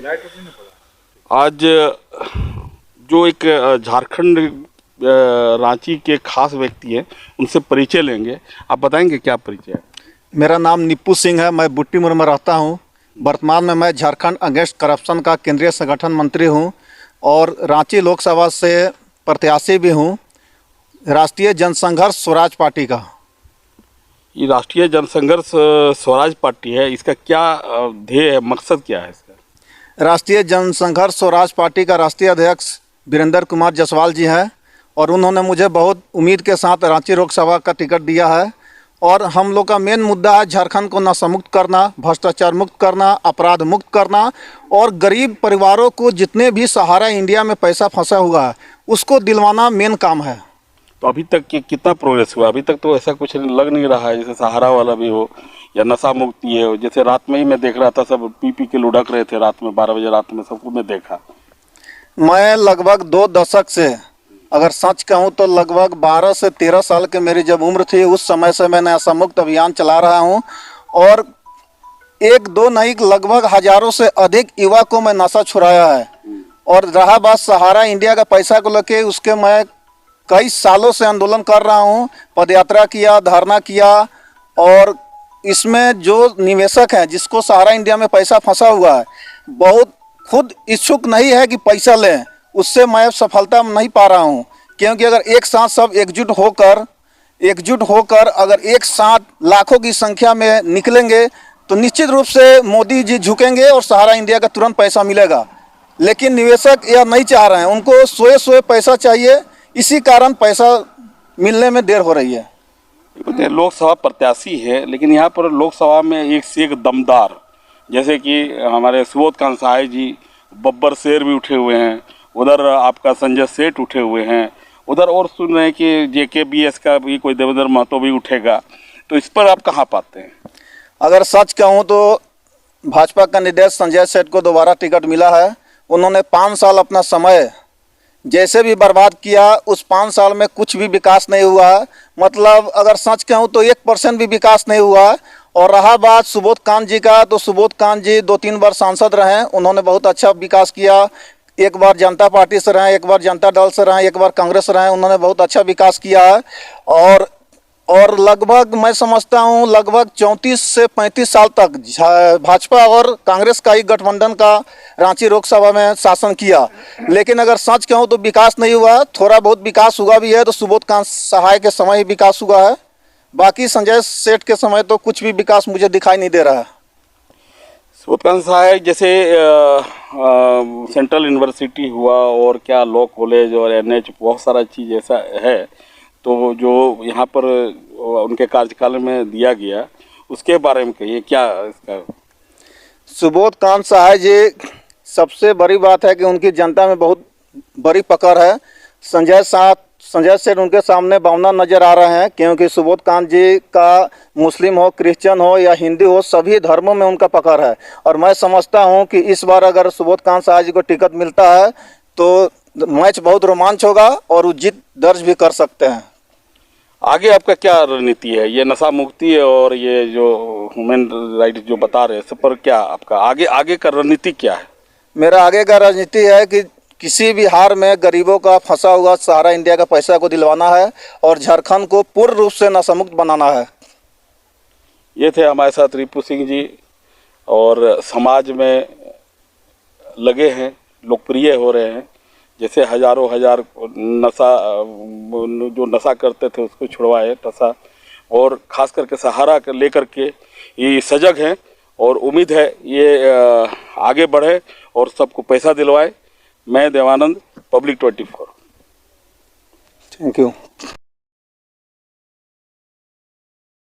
आज जो एक झारखंड रांची के खास व्यक्ति हैं उनसे परिचय लेंगे। आप बताएंगे क्या परिचय है? मेरा नाम निप्पू सिंह है। मैं बुट्टीमुर में रहता हूं। वर्तमान में मैं झारखंड अगेंस्ट करप्शन का केंद्रीय संगठन मंत्री हूं और रांची लोकसभा से प्रत्याशी भी हूं, राष्ट्रीय जनसंघर्ष स्वराज पार्टी का। ये राष्ट्रीय जनसंघर्ष स्वराज पार्टी है, इसका क्या ध्येय है, मकसद क्या है इसका? राष्ट्रीय जनसंघर्ष स्वराज पार्टी का राष्ट्रीय अध्यक्ष वीरेंद्र कुमार जायसवाल जी हैं और उन्होंने मुझे बहुत उम्मीद के साथ रांची लोकसभा का टिकट दिया है। और हम लोग का मेन मुद्दा है झारखंड को नशा मुक्त करना, भ्रष्टाचार मुक्त करना, अपराध मुक्त करना और गरीब परिवारों को जितने भी सहारा इंडिया में पैसा फंसा हुआ है उसको दिलवाना मेन काम है। तो अभी तक कितना प्रोग्रेस हुआ? अभी तक तो ऐसा कुछ लग नहीं रहा है, जैसे सहारा वाला भी हो या नशा मुक्ति है। जैसे रात में ही मैं देख रहा था, सब पी के लुढ़क रहे थे रात में, 12 बजे रात में, सबको मैं देखा। मैं लगभग 2 दशक से, अगर सच कहूँ तो लगभग 12 से 13 साल की मेरी जब उम्र थी उस समय से मैं नशा मुक्त अभियान चला रहा हूँ और 1-2 नहीं लगभग हजारों से अधिक युवा को मैं नशा छुड़ाया है। और रहा बात सहारा इंडिया का पैसा को लेके, उसके मैं कई सालों से आंदोलन कर रहा हूँ, पदयात्रा किया, धरना किया और इसमें जो निवेशक हैं जिसको सहारा इंडिया में पैसा फंसा हुआ है बहुत खुद इच्छुक नहीं है कि पैसा लें, उससे मैं सफलता नहीं पा रहा हूं। क्योंकि अगर एक साथ सब एकजुट होकर अगर एक साथ लाखों की संख्या में निकलेंगे तो निश्चित रूप से मोदी जी झुकेंगे और सहारा इंडिया का तुरंत पैसा मिलेगा। लेकिन निवेशक यह नहीं चाह रहे हैं, उनको सोए पैसा चाहिए, इसी कारण पैसा मिलने में देर हो रही है। लोकसभा प्रत्याशी है, लेकिन यहाँ पर लोकसभा में एक से एक दमदार, जैसे कि हमारे सुबोध कांत सहाय जी, बब्बर शेर भी उठे हुए हैं, उधर आपका संजय सेठ उठे हुए हैं, उधर और सुन रहे हैं कि JKBS का भी कोई देवेंद्र महतो भी उठेगा। तो इस पर आप कहाँ पाते हैं? अगर सच कहूँ तो भाजपा कैंडिडेट संजय सेठ को दोबारा टिकट मिला है। उन्होंने 5 साल अपना समय जैसे भी बर्बाद किया, उस 5 साल में कुछ भी विकास नहीं हुआ है। मतलब अगर सच कहूँ तो 1% भी विकास नहीं हुआ है। और रहा बात सुबोध कांत जी का, तो सुबोध कांत जी 2-3 बार सांसद रहे, उन्होंने बहुत अच्छा विकास किया। एक बार जनता पार्टी से रहे, एक बार जनता दल से रहे, एक बार कांग्रेस रहे, उन्होंने बहुत अच्छा विकास किया है। और लगभग मैं समझता हूँ लगभग 34 से 35 साल तक भाजपा और कांग्रेस का ही गठबंधन का रांची लोकसभा में शासन किया। लेकिन अगर सच कहूँ तो विकास नहीं हुआ। थोड़ा बहुत विकास हुआ भी है तो सुबोध कांत सहाय के समय ही विकास हुआ है, बाकी संजय सेठ के समय तो कुछ भी विकास मुझे दिखाई नहीं दे रहा है। सुबोध कांत सहाय जैसे सेंट्रल यूनिवर्सिटी हुआ और क्या लॉ कॉलेज और NH, बहुत सारा चीज़ ऐसा है, तो जो यहाँ पर उनके कार्यकाल में दिया गया उसके बारे में कहिए, क्या इसका? सुबोध कांत सहाय जी, सबसे बड़ी बात है कि उनकी जनता में बहुत बड़ी पकड़ है। संजय सेठ उनके सामने बावना नजर आ रहे हैं, क्योंकि सुबोध कांत जी का मुस्लिम हो, क्रिश्चियन हो या हिंदू हो, सभी धर्मों में उनका पकड़ है। और मैं समझता हूं कि इस बार अगर सुबोध कांत सहाय जी को टिकट मिलता है तो मैच बहुत रोमांच होगा और वो जीत दर्ज भी कर सकते हैं। आगे आपका क्या रणनीति है? ये नशा मुक्ति और ये जो ह्यूमन राइट जो बता रहे हैं, सब पर क्या आपका आगे का रणनीति क्या है? मेरा आगे का रणनीति है कि किसी भी हार में गरीबों का फंसा हुआ सहारा इंडिया का पैसा को दिलवाना है और झारखंड को पूर्ण रूप से नशा मुक्त बनाना है। ये थे हमारे साथ रिपू सिंह जी, और समाज में लगे हैं, लोकप्रिय हो रहे हैं। जैसे हजारों हजार नशा करते थे उसको छुड़वाए नशा, और खास करके सहारा लेकर के ये सजग हैं और उम्मीद है ये आगे बढ़े और सबको पैसा दिलवाए। मैं देवानंद, पब्लिक 24। Thank you.